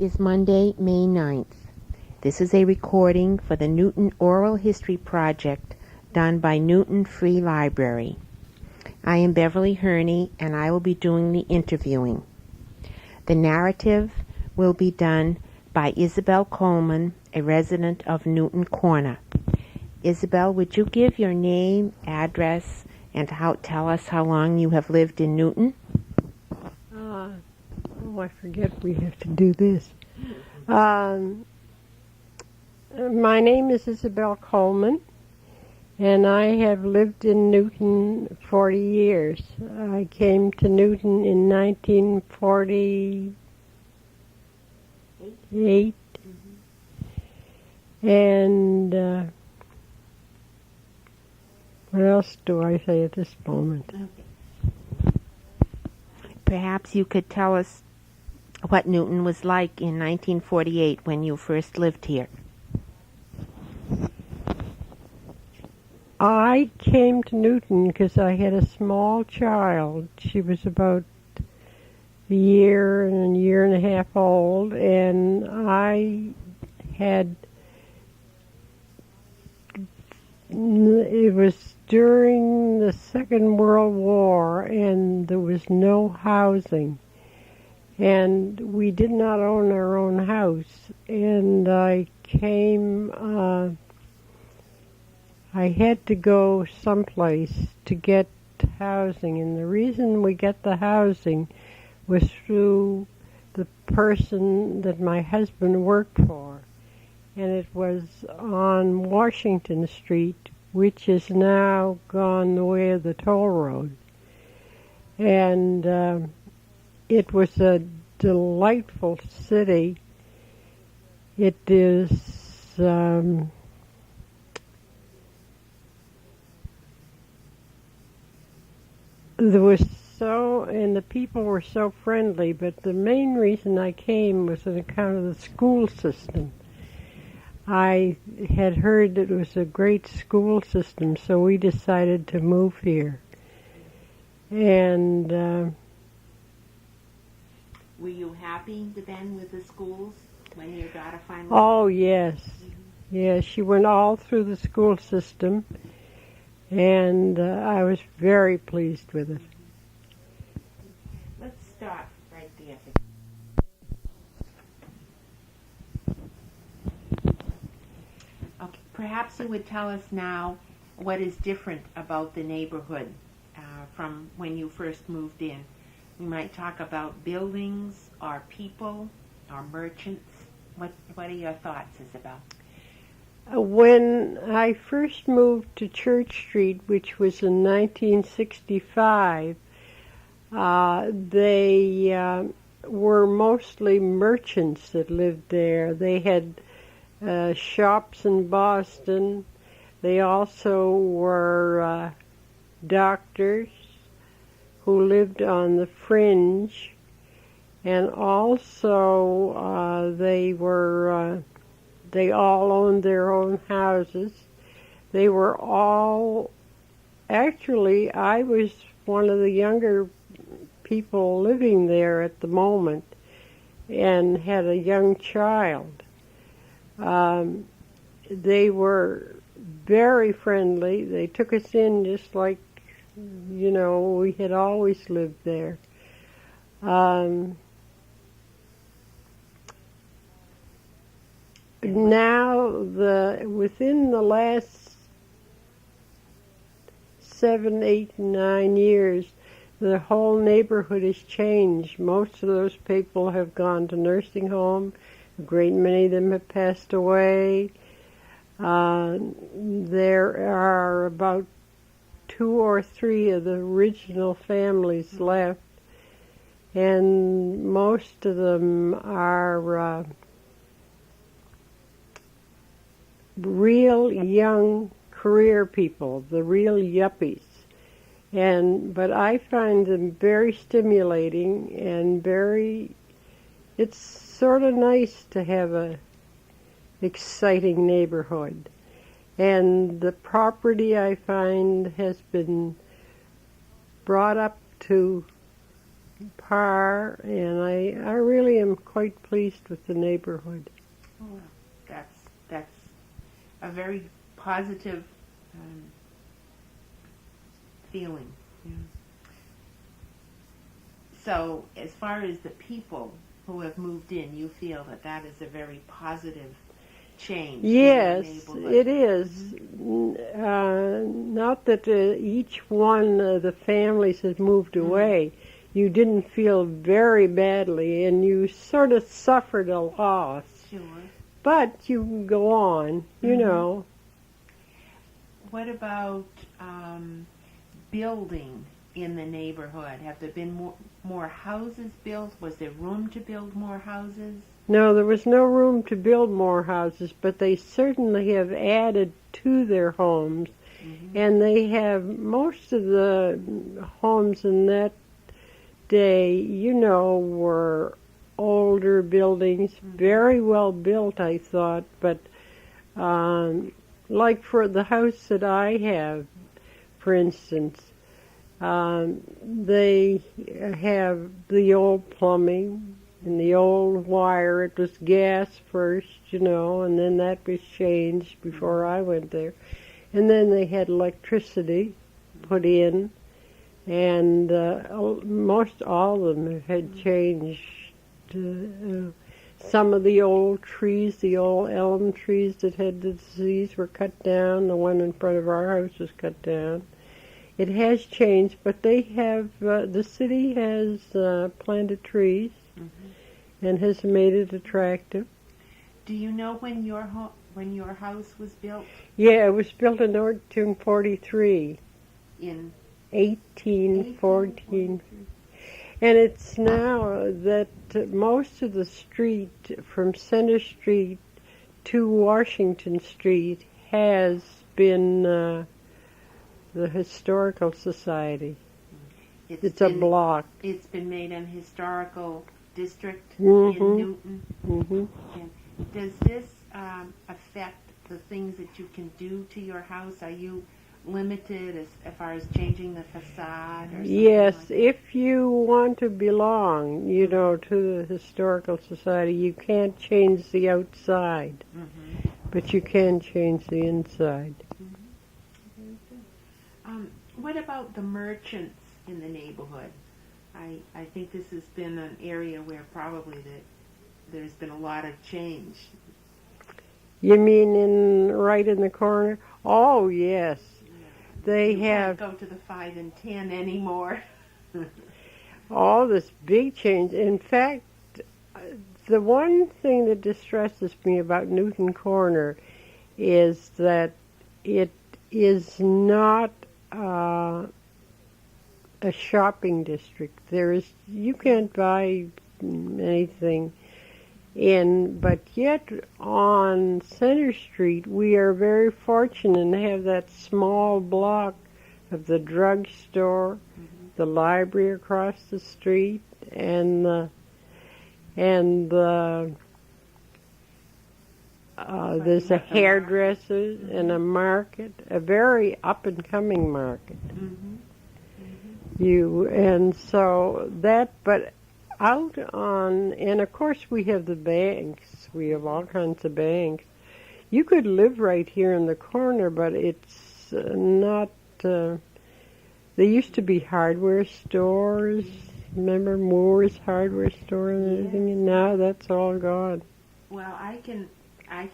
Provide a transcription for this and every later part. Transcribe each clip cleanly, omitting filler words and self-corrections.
is Monday, May 9th. This is a recording for the Newton Oral History Project done by Newton Free Library. I am Beverly Herney, and I will be doing the interviewing. The narrative will be done by Isabel Coleman, a resident of Newton Corner. Isabel, would you give your name, address, and tell us how long you have lived in Newton? I forget we have to do this. My name is Isabel Coleman, and I have lived in Newton 40 years. I came to Newton in 1948, and what else do I say at this moment? Perhaps you could tell us what Newton was like in 1948 when you first lived here. I came to Newton because I had a small child. She was about a year and a half old, and it was during the Second World War, and there was no housing. And we did not own our own house. And I had to go someplace to get housing. And the reason we got the housing was through the person that my husband worked for. And it was on Washington Street, which is now gone the way of the toll road. And it was a delightful city. It is, and the people were so friendly, but the main reason I came was on account of the school system. I had heard that it was a great school system, so we decided to move here. And were you happy then with the schools when your daughter finally? Oh, yes. Yes, she went all through the school system, and I was very pleased with it. Let's start right there. Okay, perhaps you would tell us now what is different about the neighborhood from when you first moved in. We might talk about buildings, or people, or merchants. What are your thoughts, Isabel? When I first moved to Church Street, which was in 1965, they were mostly merchants that lived there. They had shops in Boston. They also were doctors who lived on the fringe, and also they all owned their own houses. They were all, actually, I was one of the younger people living there at the moment and had a young child. They were very friendly. They took us in just like, we had always lived there. Now, within the last 7, 8, 9 years, the whole neighborhood has changed. Most of those people have gone to nursing home. A great many of them have passed away. There are about 2 or 3 of the original families left, and most of them are real young career people, the real yuppies. But I find them very stimulating and it's sort of nice to have a exciting neighborhood. And the property, I find, has been brought up to par, and I really am quite pleased with the neighborhood. Oh, that's a very positive feeling. Yeah. So, as far as the people who have moved in, you feel that is a very positive change. Yes, in the neighborhood. it is. Not that each one of the families has moved away. You didn't feel very badly, and you sort of suffered a loss. Sure. But you can go on, you know. What about building in the neighborhood? Have there been more houses built? Was there room to build more houses? No, there was no room to build more houses, but they certainly have added to their homes. And they have, most of the homes in that day, you know, were older buildings, very well built, I thought, but like for the house that I have, for instance, they have the old plumbing and the old wire. It was gas first, you know, and then that was changed before I went there. And then they had electricity put in, and most all of them had changed. Some of the old trees, the old elm trees that had the disease were cut down. The one in front of our house was cut down. It has changed, but they have, the city has planted trees and has made it attractive. Do you know when your house was built? Yeah, it was built in 1843. In 1814. And it's now that most of the street from Center Street to Washington Street has been the Historical Society. It's a block. It's been made an historical district in Newton. And does this affect the things that you can do to your house? Are you limited as far as changing the facade or something? Yes, like that? if you want to belong, you know, to the Historical Society, you can't change the outside, but you can change the inside. What about the merchants in the neighborhood? I think this has been an area where probably there's been a lot of change. You mean right in the corner? Oh, yes. They have... can't go to the 5 and 10 anymore. all this big change. In fact, the one thing that distresses me about Newton Corner is that it is not a shopping district. You can't buy anything in, but yet on Center Street we are very fortunate to have that small block of the drugstore, the library across the street, and there's a hairdresser and a market, a very up-and-coming market. But out on, and of course we have the banks. We have all kinds of banks. You could live right here in the corner, but it's not. There used to be hardware stores. Remember Moore's hardware store and everything? And now that's all gone. Well, I can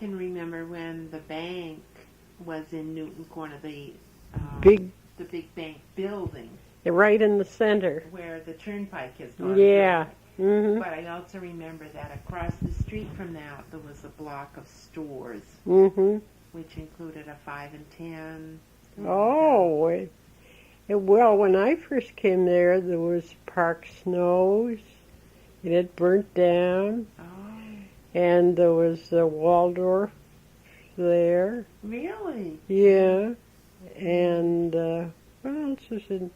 remember when the bank was in Newton Corner, the big bank building. Right in the center. Where the Turnpike is gone. Yeah. But I also remember that across the street from that, there was a block of stores, which included a 5 and 10. Oh, well, when I first came there was Park Snows. It had burnt down. And there was a Waldorf there. Really? Yeah. And what else was in?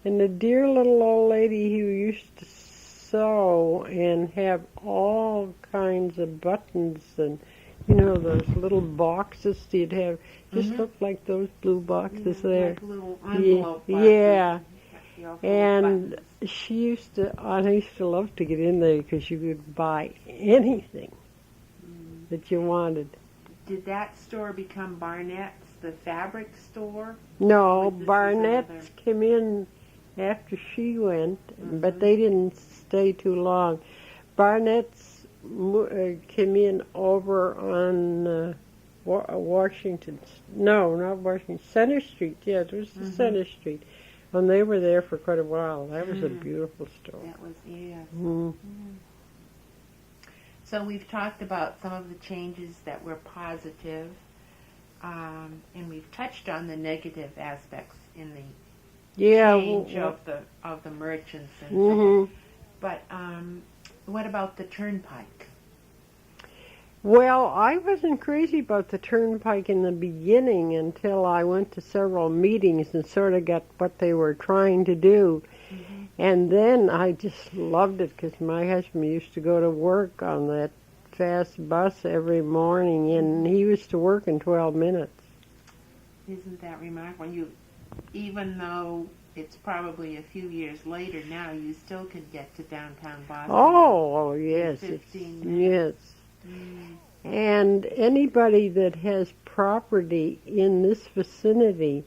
And the dear little old lady who used to sew and have all kinds of buttons and, you know, those little boxes you'd have. Just looked like those blue boxes there. Like little envelope boxes. Yeah. And she used to, I used to love to get in there because you could buy anything that you wanted. Did that store become Barnett's, the fabric store? No, Barnett's came in after she went, but they didn't stay too long. Barnett's came in over on Washington. No, not Washington. Center Street. Yeah, it was the Center Street. And they were there for quite a while. That was a beautiful store. That was, yes. So we've talked about some of the changes that were positive, and we've touched on the negative aspects in the change of the merchants and so on. But what about the Turnpike? Well, I wasn't crazy about the Turnpike in the beginning until I went to several meetings and sort of got what they were trying to do. And then I just loved it because my husband used to go to work on that fast bus every morning, and he used to work in 12 minutes. Isn't that remarkable? Even though it's probably a few years later now, you still could get to downtown Boston. Oh, yes. In 15 minutes. Yes. And anybody that has property in this vicinity,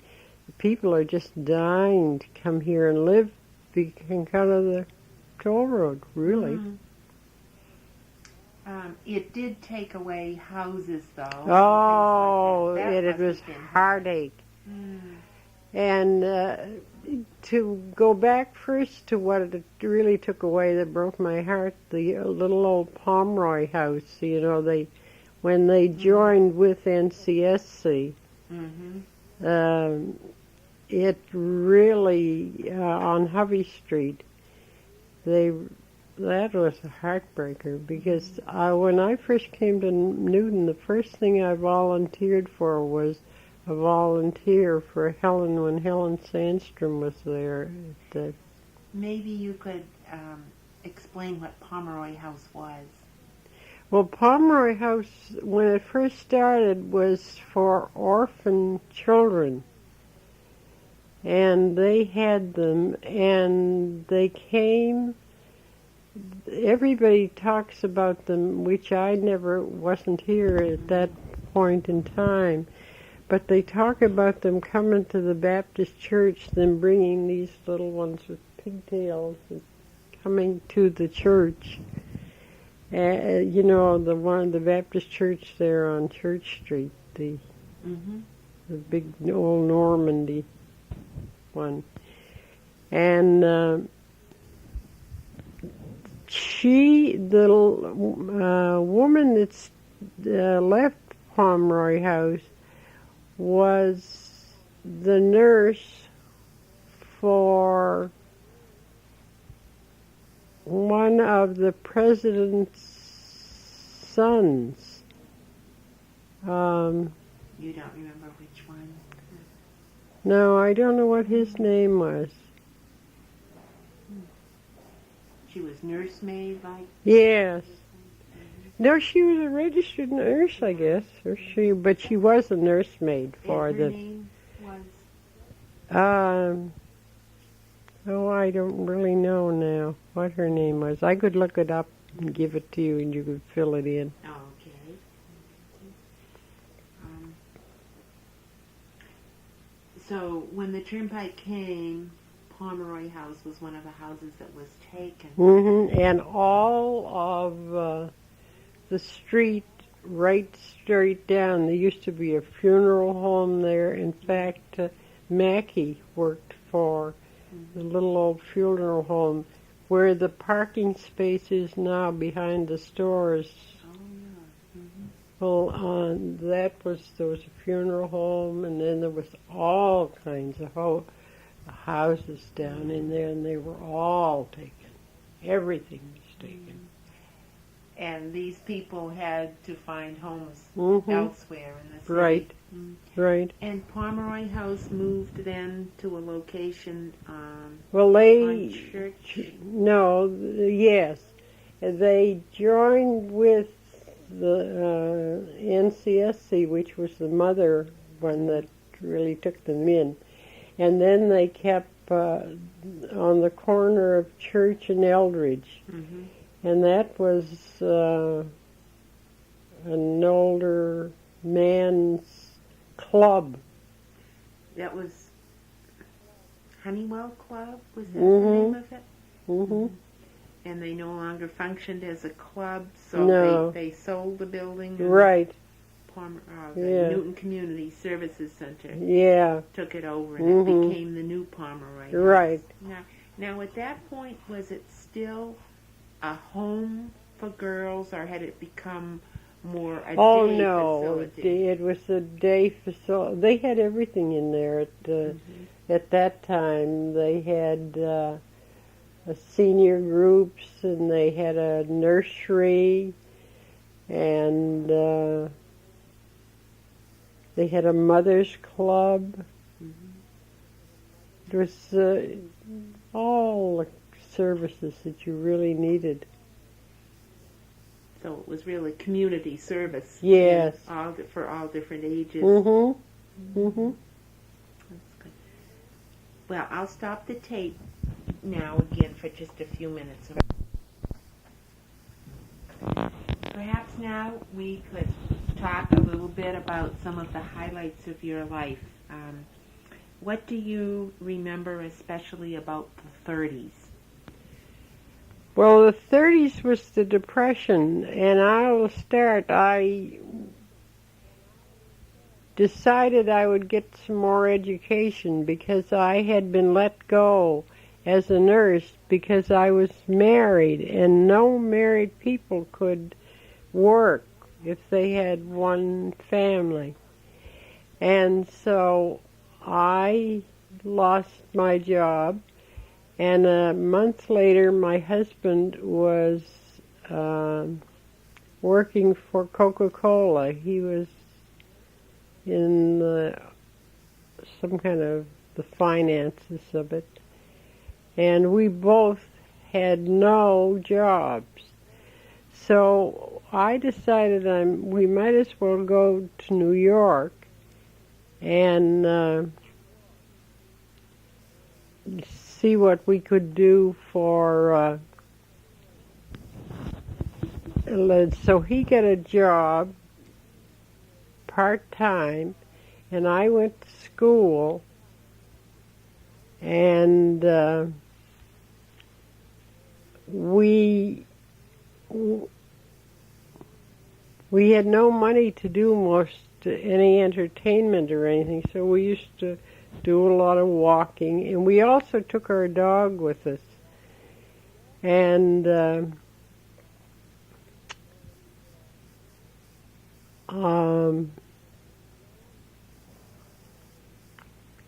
people are just dying to come here and live because of the toll road, really. It did take away houses, though. Oh, like it was heartache. And to go back first to what it really took away that broke my heart, the little old Pomeroy House, when they joined with NCSC, it really, on Hovey Street, that was a heartbreaker because when I first came to Newton, the first thing I volunteered for was a volunteer for Helen when Helen Sandstrom was there. Maybe you could explain what Pomeroy House was. Well, Pomeroy House, when it first started, was for orphan children. And they had them, and they came. Everybody talks about them, which I wasn't here at that point in time. But they talk about them coming to the Baptist church, then bringing these little ones with pigtails and coming to the church. The Baptist church there on Church Street, the big old Normandy one. And the woman that's left Pomeroy House was the nurse for one of the president's sons. You don't remember which one? No, I don't know what his name was. She was nursemaid, like? Yes. No, she was a registered nurse, I guess. But she was a nursemaid for and her name was? I don't really know now what her name was. I could look it up and give it to you, and you could fill it in. Oh, okay. So when the Turnpike came, Pomeroy House was one of the houses that was taken. And all of the street, right straight down, there used to be a funeral home there. In fact, Mackey worked for the little old funeral home where the parking space is now behind the stores. Well, there was a funeral home, and then there was all kinds of houses down in there, and they were all taken. Everything was taken. And these people had to find homes elsewhere in the city. Right. Right. And Pomeroy House moved then to a location on Church? No, yes. They joined with the NCSC, which was the mother one that really took them in. And then they kept on the corner of Church and Eldridge. Mm-hmm. And that was an older man's club. That was Honeywell Club? Was that Mm-hmm. the name of it? Mm-hmm. And they no longer functioned as a club, so No. they sold the building. And Right. The Yeah. Newton Community Services Center Yeah. took it over, and Mm-hmm. it became the new Pomeroy House. Right. Now, at that point, was it still a home for girls, or had it become more a Oh day no, facility? it was a day facility. They had everything in there at that time. They had a senior groups, and they had a nursery, and they had a mother's club. It was all the services that you really needed. So it was really community service. Yes. For all different ages. Mm-hmm. Mm-hmm. That's good. Well, I'll stop the tape now again for just a few minutes. Perhaps now we could talk a little bit about some of the highlights of your life. What do you remember especially about the 30s? Well, the 30s was the Depression, and I'll start. I decided I would get some more education because I had been let go as a nurse because I was married, and no married people could work if they had one family. And so I lost my job, and a month later my husband was working for Coca-Cola. He was in some kind of the finances of it. And we both had no jobs. So I decided we might as well go to New York and see what we could do for... so he got a job part-time, and I went to school, and we had no money to do any entertainment or anything, so we used to do a lot of walking, and we also took our dog with us. And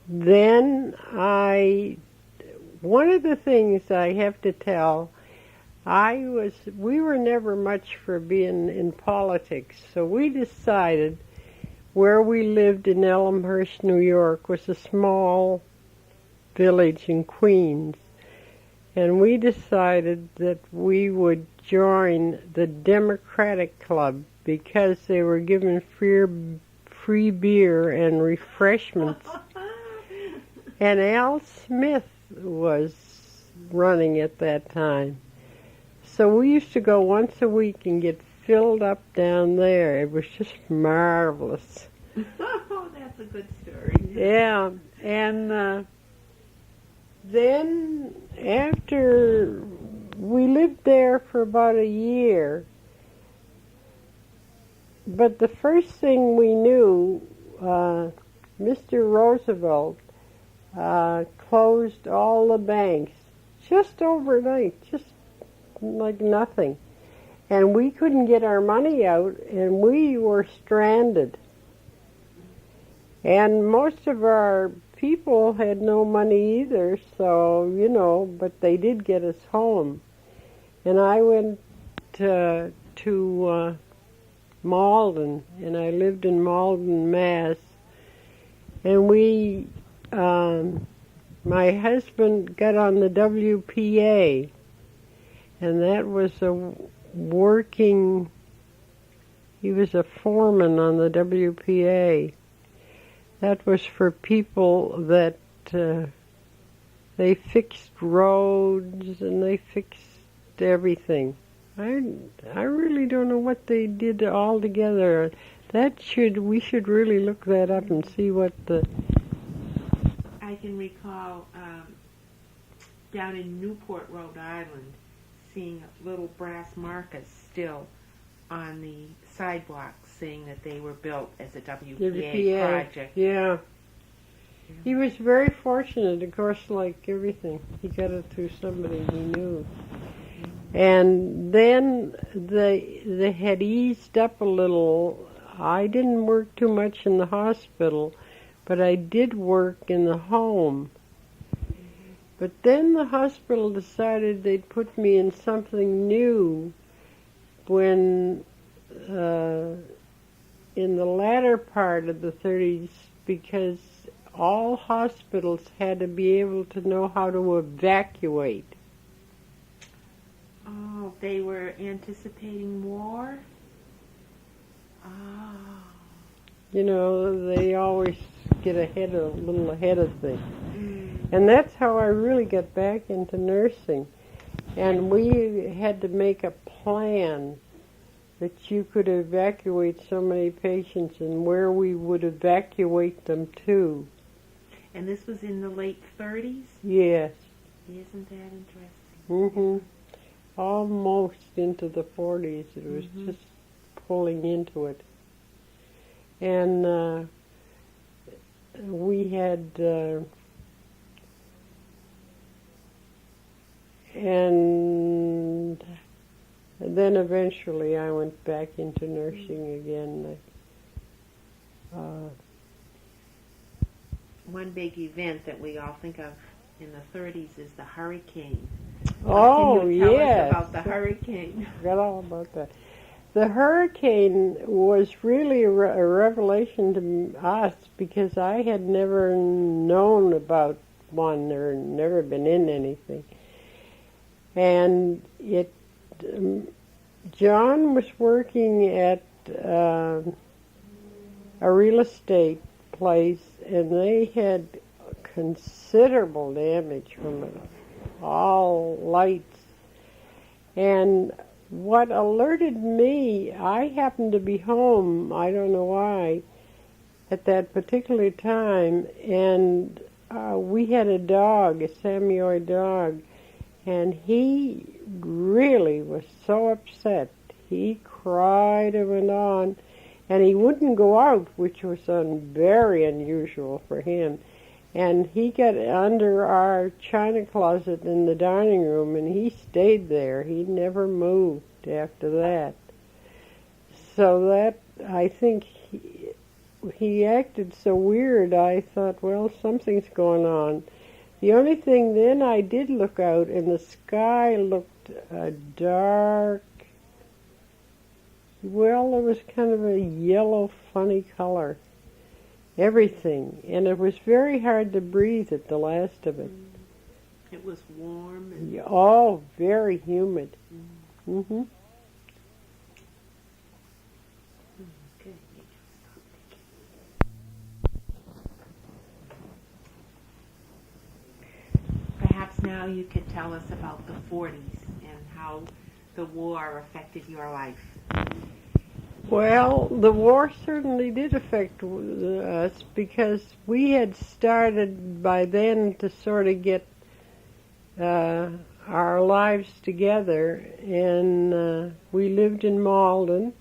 then one of the things I have to tell, we were never much for being in politics, so we decided where we lived in Elmhurst, New York, was a small village in Queens, and we decided that we would join the Democratic Club because they were giving free beer and refreshments. And Al Smith was running at that time. So we used to go once a week and get filled up down there. It was just marvelous. Oh, that's a good story. Yeah, and then after we lived there for about a year, but the first thing we knew, Mr. Roosevelt closed all the banks just overnight, just like nothing. And we couldn't get our money out, and we were stranded. And most of our people had no money either, so, but they did get us home. And I went to Malden, and I lived in Malden, Mass. And my husband got on the WPA, and that was he was a foreman on the WPA. That was for people that They fixed roads and they fixed everything. I really don't know what they did all together. We should really look that up and see what the... I can recall down in Newport, Rhode Island, seeing little brass markers still on the sidewalks saying that they were built as a WPA project. Yeah. He was very fortunate, of course, like everything. He got it through somebody he knew. And then they had eased up a little. I didn't work too much in the hospital, but I did work in the home. But then the hospital decided they'd put me in something new when, in the latter part of the 30s, because all hospitals had to be able to know how to evacuate. Oh, they were anticipating war? Oh. You know, they always get a little ahead of things. And that's how I really got back into nursing. And we had to make a plan that you could evacuate so many patients and where we would evacuate them to. And this was in the late 30s? Yes. Isn't that interesting? Mm-hmm. Almost into the 40s. It was just pulling into it. And we had... and then eventually I went back into nursing again. One big event that we all think of in the 30s is the hurricane. Oh, Can you tell yes. us about the hurricane? I forgot all about that. The hurricane was really a revelation to us because I had never known about one or never been in anything. And John was working at a real estate place, and they had considerable damage from it, all lights. And what alerted me, I happened to be home, I don't know why, at that particular time, and we had a dog, a Samoyed dog, and he really was so upset. He cried and went on, and he wouldn't go out, which was very unusual for him. And he got under our china closet in the dining room, and he stayed there. He never moved after that. So that, I think, he acted so weird, I thought, well, something's going on. The only thing then I did look out, and the sky looked dark. Well, it was kind of a yellow, funny color. Everything. And it was very hard to breathe at the last of it. It was warm. And oh, very humid. Mm-hmm. Okay. Perhaps now you could tell us about the 40s and how the war affected your life. Well, the war certainly did affect us because we had started by then to sort of get our lives together, and we lived in Malden,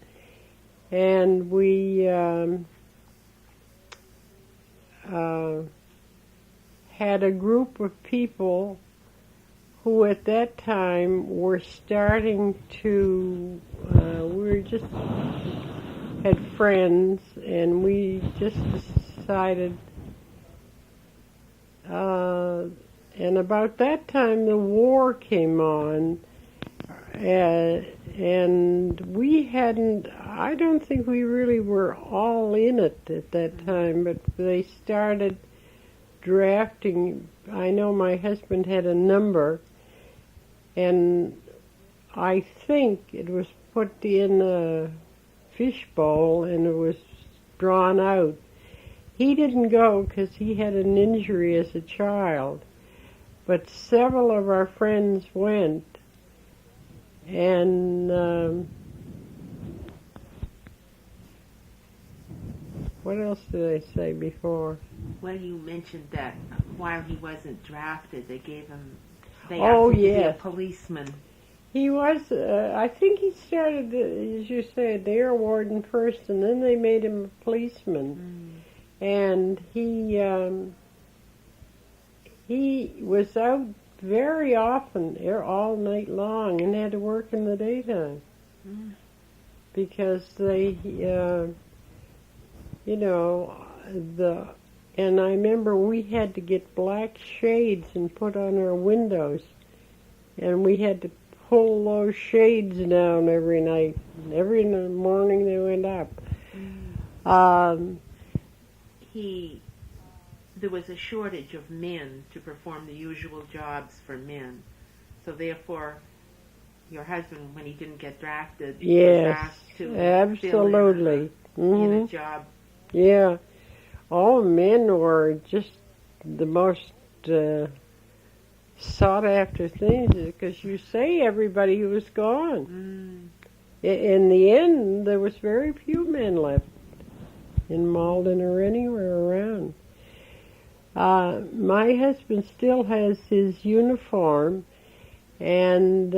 and we had a group of people who at that time were starting to, we were just had friends, and we just decided, and about that time the war came on, and we hadn't, I don't think we really were all in it at that time, but they started drafting. I know my husband had a number, and I think it was put in a fishbowl and it was drawn out. He didn't go because he had an injury as a child, but several of our friends went. And what else did I say before? Well, you mentioned that while he wasn't drafted, they gave him. They Oh, asked him to be a yes. policeman. He was, I think he started, as you said, the air warden first, and then they made him a policeman. And he was out very often, all night long, and had to work in the daytime. Because they, and I remember we had to get black shades and put on our windows, and we had to pull those shades down every night. Every morning they went up. There was a shortage of men to perform the usual jobs for men. So therefore, your husband, when he didn't get drafted, was asked to absolutely fill in a job. Yeah. All men were just the most sought after things, because you say everybody was gone. In the end, there was very few men left in Malden or anywhere around. My husband still has his uniform, and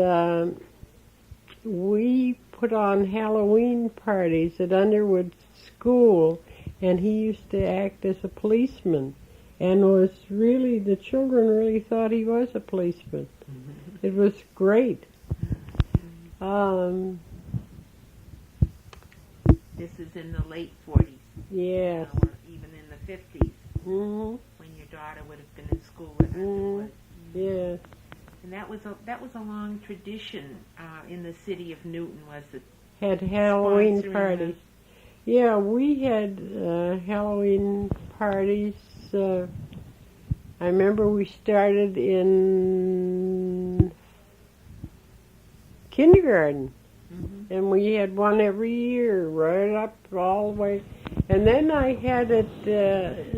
we put on Halloween parties at Underwood School, and he used to act as a policeman, and the children really thought he was a policeman. It was great. This is in the late 40s. Yes. Or even in the 50s, when your daughter would have been in school at Underwood. Yes. And that was a long tradition in the city of Newton, was it? Had Halloween parties. Yeah, we had Halloween parties. I remember we started in kindergarten, and we had one every year, right up all the way. And then I had it at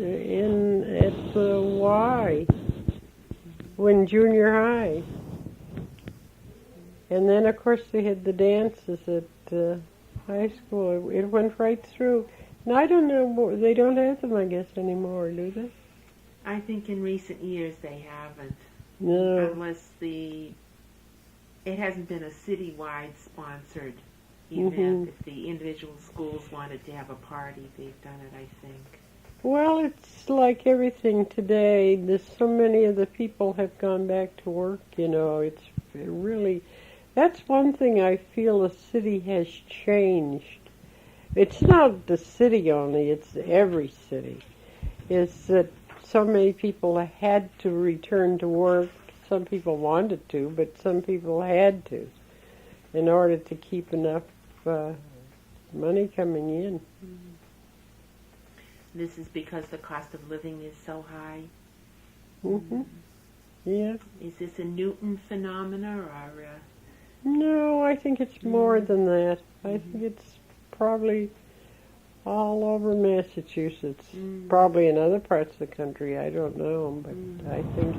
the Y, when junior high. And then, of course, they had the dances at high school. It went right through. And I don't know, they don't have them, I guess, anymore, do they? I think in recent years they haven't. No. Unless it hasn't been a citywide sponsored event. If the individual schools wanted to have a party, they've done it, I think. Well, it's like everything today. There's so many of the people have gone back to work, It's really, that's one thing I feel the city has changed. It's not the city only, it's every city. It's that so many people had to return to work. Some people wanted to, but some people had to, in order to keep enough money coming in. This is because the cost of living is so high? Yeah. Is this a Newton phenomena, or No, I think it's more than that. I think it's probably all over Massachusetts. Probably in other parts of the country, I don't know, but I think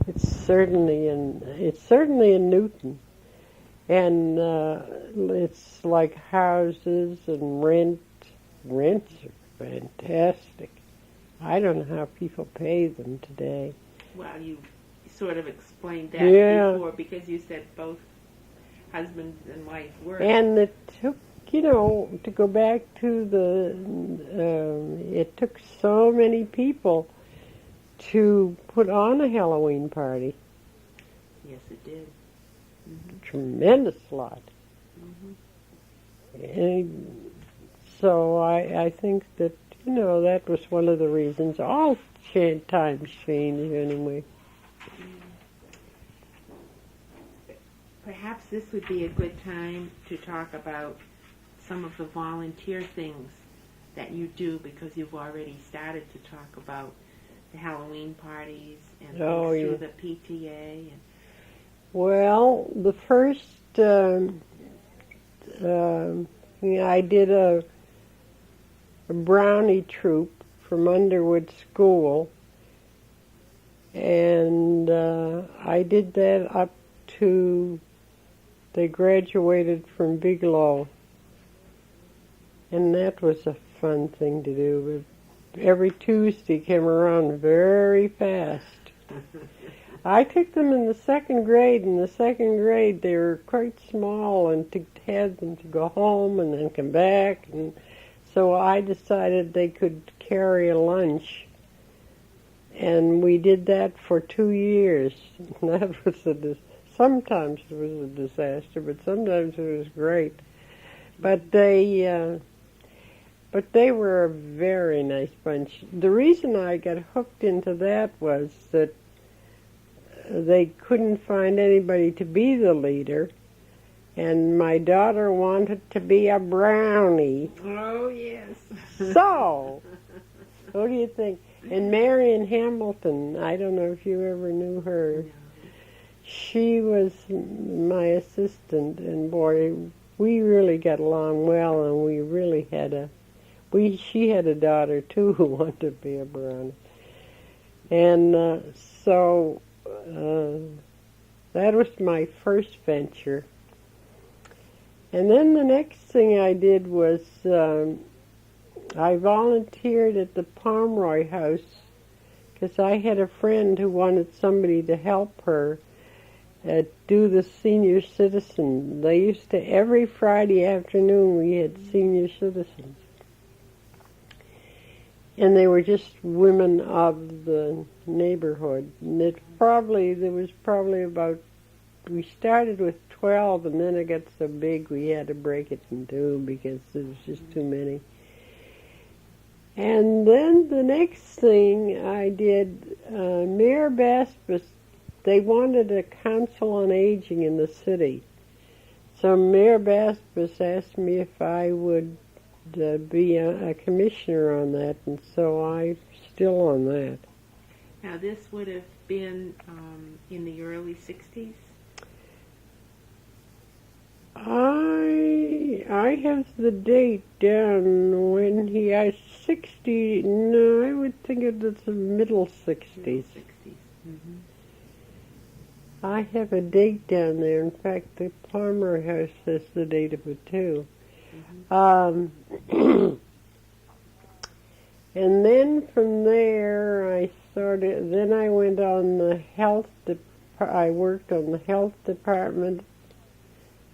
it's certainly in Newton. And it's like houses and rents are fantastic. I don't know how people pay them today. Well, you sort of explained that before, because you said both husband and wife worked. And it took, to go back to it took so many people to put on a Halloween party. Yes, it did. Tremendous lot. And so I think that, that was one of the reasons. All times change anyway. Perhaps this would be a good time to talk about some of the volunteer things that you do, because you've already started to talk about the Halloween parties and things through the PTA. Well, the first I did a Brownie Troop from Underwood School, And I did that up to they graduated from Bigelow. And that was a fun thing to do. But every Tuesday came around very fast. I took them in the second grade. In the second grade, they were quite small and had them to go home and then come back. And so I decided they could carry a lunch. And we did that for 2 years. That was sometimes it was a disaster, but sometimes it was great. But they were a very nice bunch. The reason I got hooked into that was that they couldn't find anybody to be the leader, and my daughter wanted to be a brownie. Oh, yes. So, what do you think? And Marion Hamilton, I don't know if you ever knew her. No. She was my assistant, and boy, we really got along well, and we really had she had a daughter too who wanted to be a brownie. And so that was my first venture. And then the next thing I did was I volunteered at the Pomeroy House because I had a friend who wanted somebody to help her do the senior citizen. They used to, every Friday afternoon we had senior citizens. And they were just women of the neighborhood. And there was probably about, we started with 12 and then it got so big we had to break it in two because there was just too many. And then the next thing I did, Mayor Baspis, they wanted a council on aging in the city. So Mayor Baspis asked me if I would be a commissioner on that, and so I'm still on that. Now, this would have been in the early 60s? I have the date down when I 60, no, I would think it's the middle 60s. Middle 60s. Mm-hmm. I have a date down there. In fact, the Pomeroy House has the date of it too. Mm-hmm. And then from there, then I went on the I worked on the health department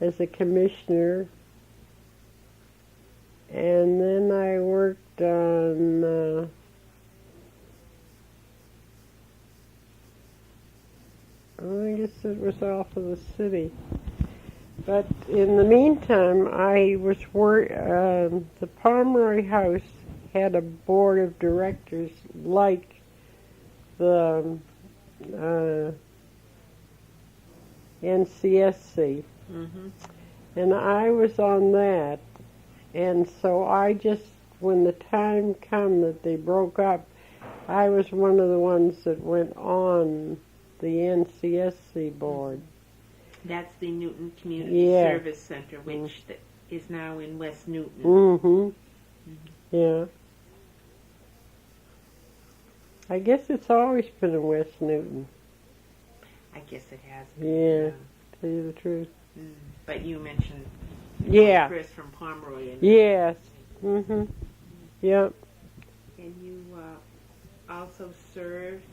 as a commissioner. And then I worked on, I guess it was all for the city. But in the meantime, the Pomeroy House had a board of directors like the NCSC. Mm-hmm. And I was on that. And so when the time came that they broke up, I was one of the ones that went on the NCSC board. That's the Newton Community Service Center, which is now in West Newton. Mm-hmm. Mm-hmm. Yeah. I guess it's always been in West Newton. I guess it has been. Yeah, to tell you the truth. Mm. But you mentioned Chris from Pomeroy. Yes. Mm-hmm. Yep. And you also served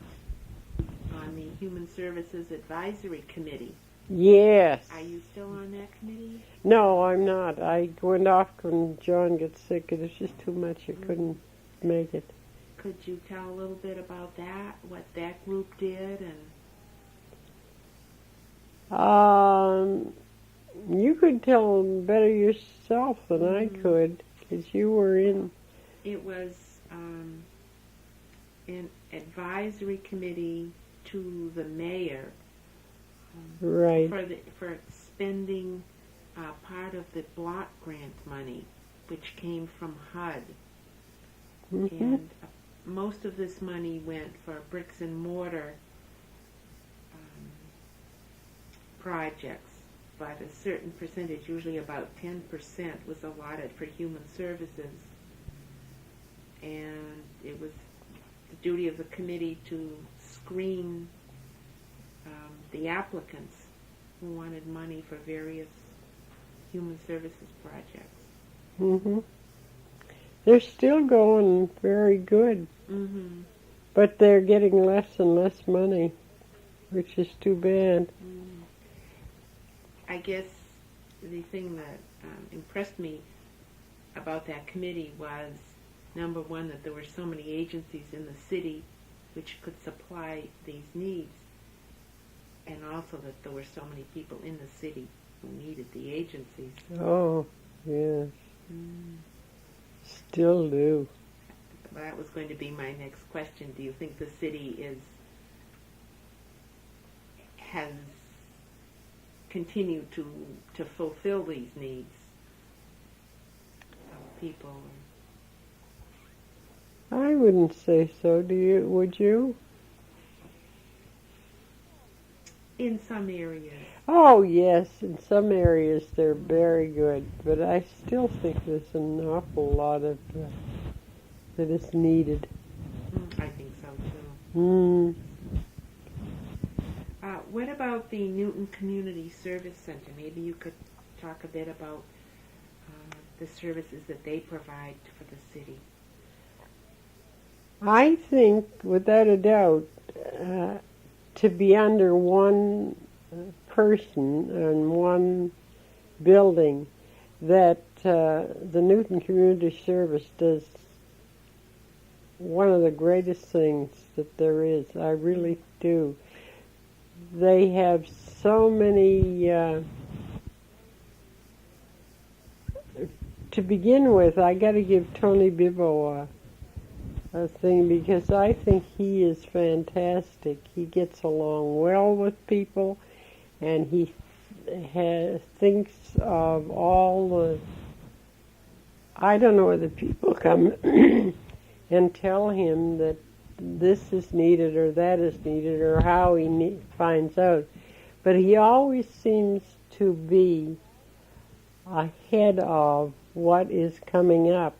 on the Human Services Advisory Committee. Yes. Are you still on that committee? No, I'm not. I went off when John got sick. It was just too much. I couldn't make it. Could you tell a little bit about that, what that group did? And you could tell better yourself than I could, because you were in. It was an advisory committee to the mayor. Right. For spending part of the block grant money, which came from HUD. Mm-hmm. And most of this money went for bricks and mortar projects, but a certain percentage, usually about 10%, was allotted for human services. And it was the duty of the committee to screen the applicants who wanted money for various human services projects. Mhm. They're still going very good, Mm-hmm. but they're getting less and less money, which is too bad. I guess the thing that impressed me about that committee was, number one, that there were so many agencies in the city which could supply these needs, and also that there were so many people in the city who needed the agencies. Oh, yes. Still do. Well, that was going to be my next question. Do you think the city has continued to fulfill these needs of people? I wouldn't say so. Would you? In some areas. Oh, yes. In some areas they're very good, but I still think there's an awful lot of that is needed. I think so too. Mm. What about the Newton Community Service Center? Maybe you could talk a bit about the services that they provide for the city. I think, without a doubt, to be under one person and one building, that the Newton Community Service does one of the greatest things that there is. I really do. They have so many, to begin with, I got to give Tony Bibbo a thing, because I think he is fantastic. He gets along well with people, and he thinks of all the, I don't know whether people come and tell him that this is needed or that is needed or how he finds out. But he always seems to be ahead of what is coming up.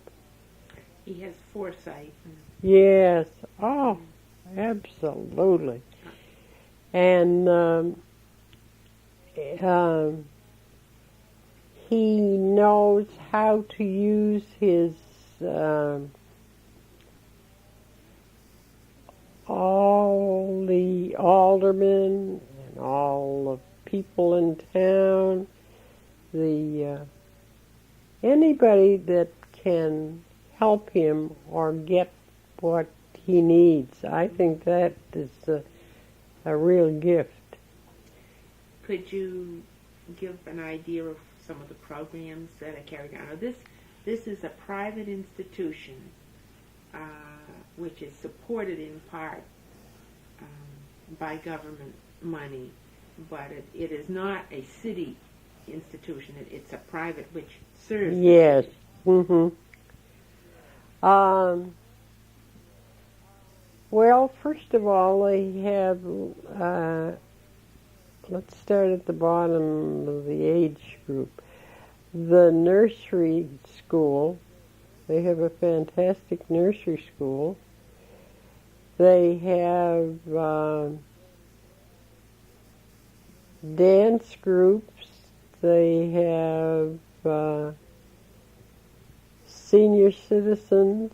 He has foresight. Yes. Oh, absolutely. And he knows how to use his all the aldermen and all the people in town, the anybody that can help him or get what he needs. I think that is a real gift. Could you give an idea of some of the programs that are carried out? Now, this is a private institution which is supported in part by government money, but it is not a city institution. It's a private which serves. Yes. Mm-hmm. Well, first of all, they have, let's start at the bottom of the age group. The nursery school, they have a fantastic nursery school. They have dance groups. They have senior citizens.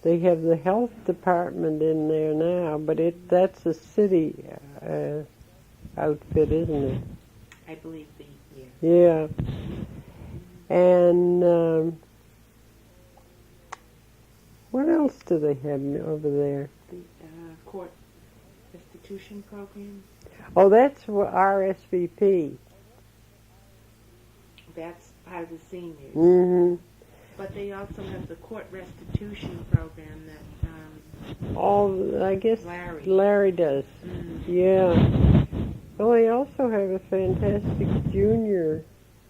They have the health department in there now, but that's a city outfit, isn't it? I believe Yeah. And what else do they have over there? The court restitution program. Oh, that's RSVP. That's part of the seniors. Mm-hmm. But they also have the court restitution program that I guess Larry does. Mm-hmm. Yeah. Well, they also have a fantastic junior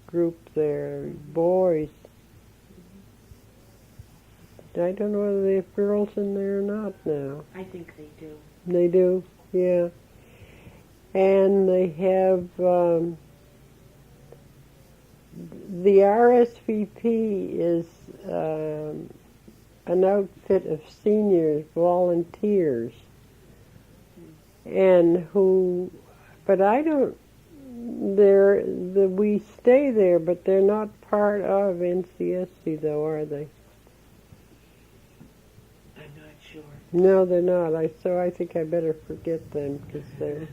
group there, boys. I don't know whether they have girls in there or not now. I think they do. They do, yeah. And they have the RSVP is an outfit of seniors, volunteers, and who, but I don't, we stay there, but they're not part of NCSC though, are they? I'm not sure. No, they're not. So I think I better forget them because they're.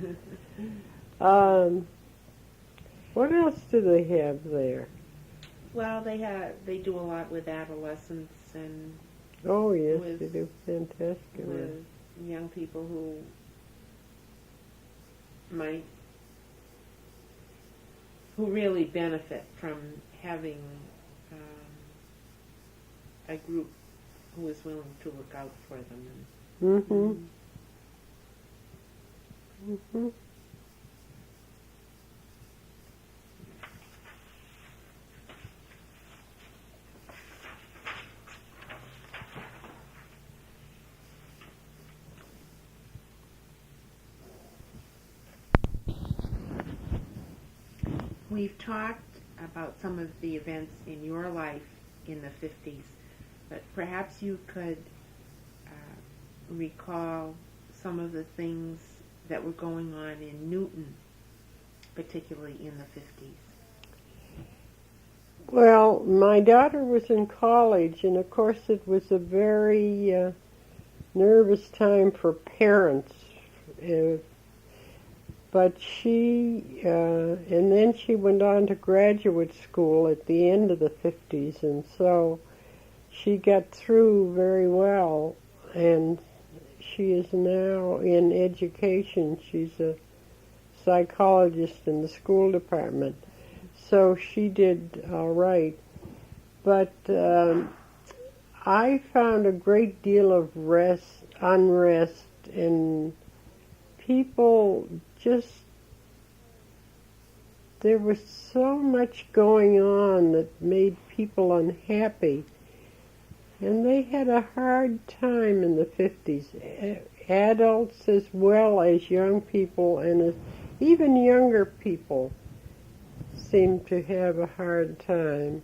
What else do they have there? Well, they do a lot with adolescents and Oh yes, they do fantastic. with young people who really benefit from having a group who is willing to look out for them. Mm-hmm. Mm-hmm. We've talked about some of the events in your life in the 50s, but perhaps you could recall some of the things that were going on in Newton, particularly in the 50s. Well, my daughter was in college, and of course it was a very nervous time for parents. But and then she went on to graduate school at the end of the 50s, and so she got through very well, and she is now in education. She's a psychologist in the school department. So she did all right. But I found a great deal of unrest, and people there was so much going on that made people unhappy. And they had a hard time in the 50s. Adults as well as young people, and even younger people seemed to have a hard time.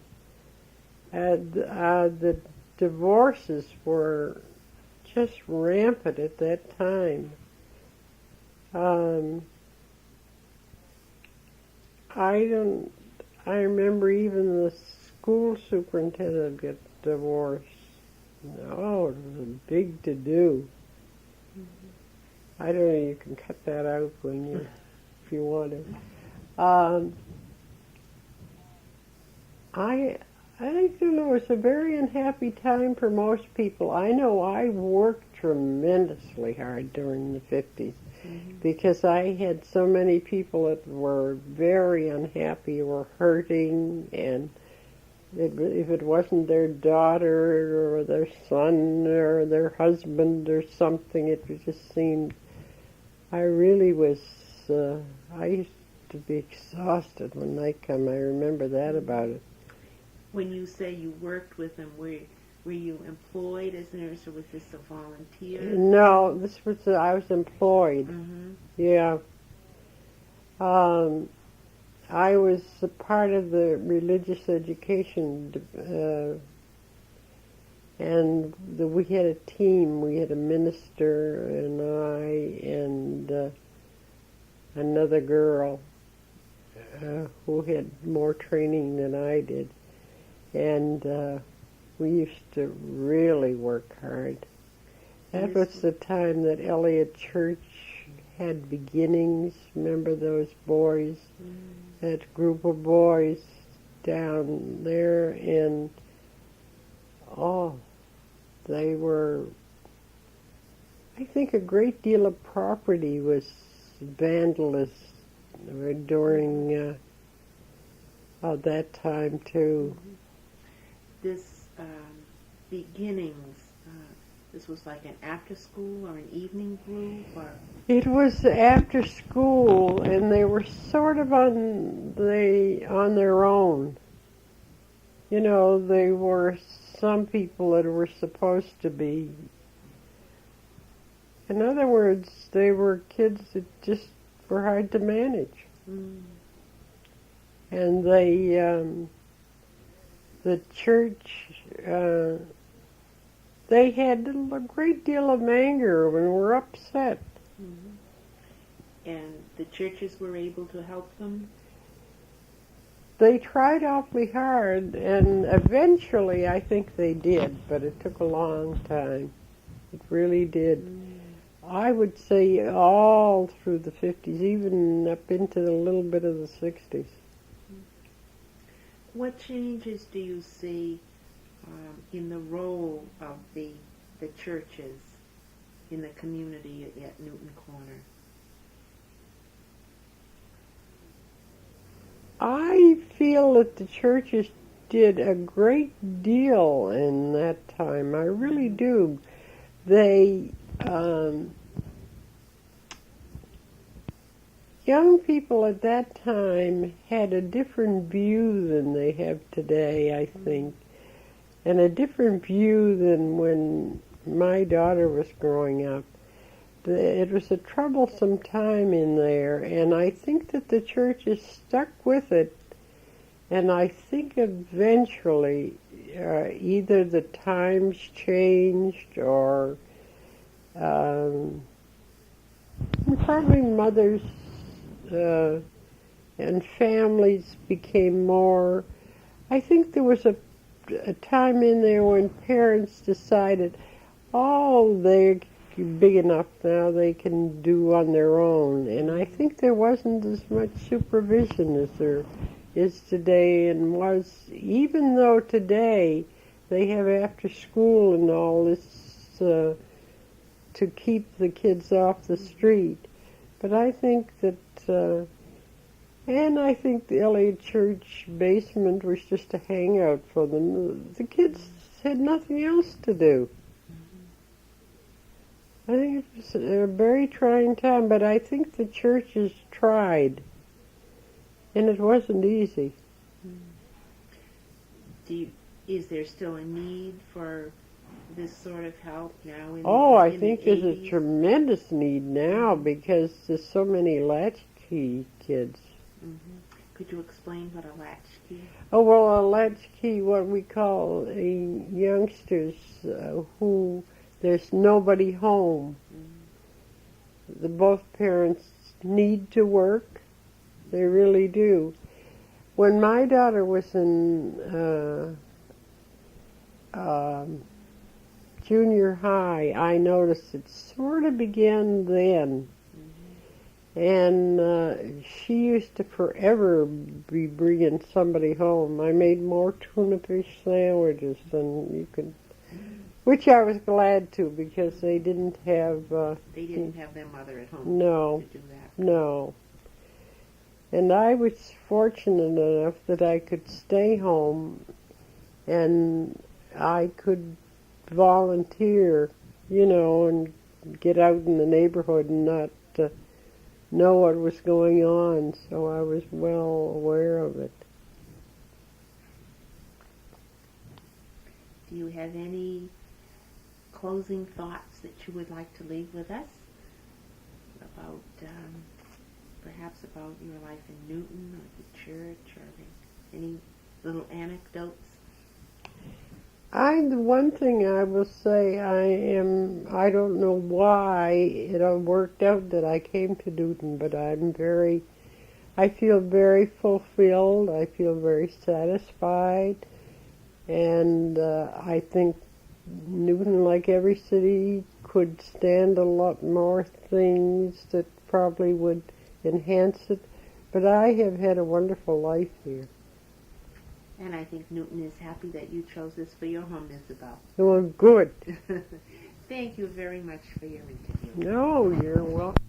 The divorces were just rampant at that time. I remember even the school superintendent got divorced. Oh, it was a big to-do. I don't know, you can cut that out if you want to. I think, it was a very unhappy time for most people. I know I worked tremendously hard during the 50s because I had so many people that were very unhappy or hurting, and if it wasn't their daughter or their son or their husband or something, it just seemed, I really was, I used to be exhausted when night came. I remember that about it. When you say you worked with them, were you employed as a nurse, or was this a volunteer? No, I was employed. Mm-hmm. Yeah. I was a part of the religious education, and we had a team. We had a minister and I and another girl who had more training than I did. And we used to really work hard. That was the time that Elliott Church had beginnings. Remember those boys? That group of boys down there, and they were, I think a great deal of property was vandalized during that time too. This beginnings, this was like an after school or an evening group, or? It was after school, and they were sort of on their own. You know, they were some people that were supposed to be. In other words, they were kids that just were hard to manage. And the church, they had a great deal of anger and were upset. And the churches were able to help them? They tried awfully hard, and eventually I think they did, but it took a long time. It really did. I would say all through the 50s, even up into a little bit of the 60s. What changes do you see in the role of the churches in the community at Newton Corner? I feel that the churches did a great deal in that time. I really do. They, young people at that time had a different view than they have today, I think, and a different view than when my daughter was growing up. It was a troublesome time in there, and I think that the churches stuck with it, and I think eventually either the times changed or probably mothers and families became more. I think there was a time in there when parents decided, oh, they're big enough now, they can do on their own. And I think there wasn't as much supervision as there is today, and was, even though today they have after school and all this to keep the kids off the street. But I think that, and I think the LA church basement was just a hangout for them. The kids had nothing else to do. I think it was a very trying time, but I think the churches tried, and it wasn't easy. Is there still a need for this sort of help now? I think there's a tremendous need now because there's so many latchkey kids. Mm-hmm. Could you explain what a latchkey? Oh, well, a latchkey, what we call youngsters who there's nobody home. Mm-hmm. Both parents need to work. They really do. When my daughter was in junior high, I noticed it sort of began then. Mm-hmm. And she used to forever be bringing somebody home. I made more tuna fish sandwiches than you could, which I was glad to, because they didn't have... they didn't have their mother at home no, to do that. No. And I was fortunate enough that I could stay home and I could volunteer, and get out in the neighborhood and not know what was going on, so I was well aware of it. Do you have any closing thoughts that you would like to leave with us about, perhaps about your life in Newton or the church, or any little anecdotes? The one thing I will say, I don't know why it worked out that I came to Newton, but I feel very fulfilled, I feel very satisfied, and I think Newton, like every city, could stand a lot more things that probably would enhance it, but I have had a wonderful life here. And I think Newton is happy that you chose this for your home, Isabel. Well, good. Thank you very much for your interview. No, you're welcome.